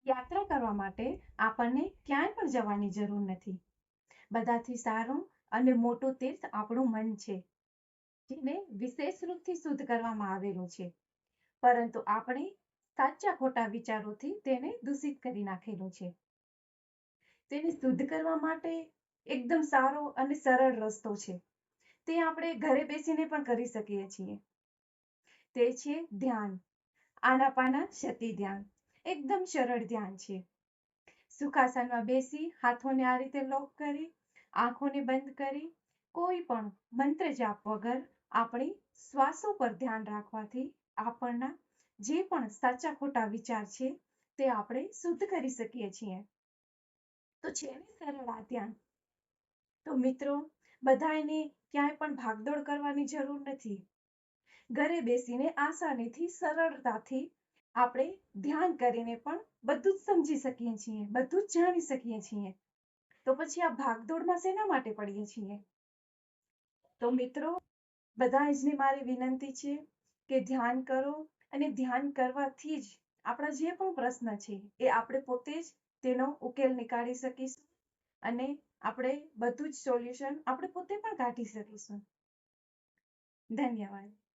યાત્રા કરવા માટે આપણને ક્યાંય પણ જવાની જરૂર નથી. બધાથી સારું અને મોટું તીર્થ આપણું મન છે, જેને વિશેષ રૂપથી શુદ્ધ કરવામાં આવેલું છે. પરંતુ આપણે સાચા ખોટા વિચારોથી તેને દૂષિત કરી નાખેલું છે. તેને શુદ્ધ કરવા માટે એકદમ સારો અને સરળ રસ્તો છે. તે આપણે ઘરે બેસીને પણ કરી શકીએ છીએ. તે છે ધ્યાન. આનાપાના શક્તિ ધ્યાન. એકદમ સરળ ધ્યાન છે. સુખાસનમાં બેસી હાથોને આ રીતે લોક કરી, આંખોને બંધ કરી, કોઈ પણ મંત્ર જાપ વગર આપણી શ્વાસો પર ધ્યાન રાખવાથી આપણના જે પણ સાચા ખોટા વિચાર છે તે આપણે શુદ્ધ કરી શકીએ છીએ. તો છે ને સરળ આ ધ્યાન. તો મિત્રો, બધાને ક્યાંય પણ ભાગદોડ કરવાની જરૂર નથી. ઘરે બેસીને આસાનીથી સરળતાથી આપણે ધ્યાન કરીને પણ બધું જ સમજી શકીએ છીએ, બધું જ જાણી શકીએ છીએ. તો પછી આ ભાગદોડમાં શેના માટે પડીએ છીએ? તો મિત્રો, બધા જ ને મારી વિનંતી છે કે ધ્યાન કરો, અને ધ્યાન કરવાથી જ આપણા જે પણ પ્રશ્ન છે એ આપણે પોતે જ તેનો ઉકેલ નીકાળી શકીશું, અને આપણે બધું જ સોલ્યુશન આપણે પોતે પણ કાઢી શકીશું. ધન્યવાદ.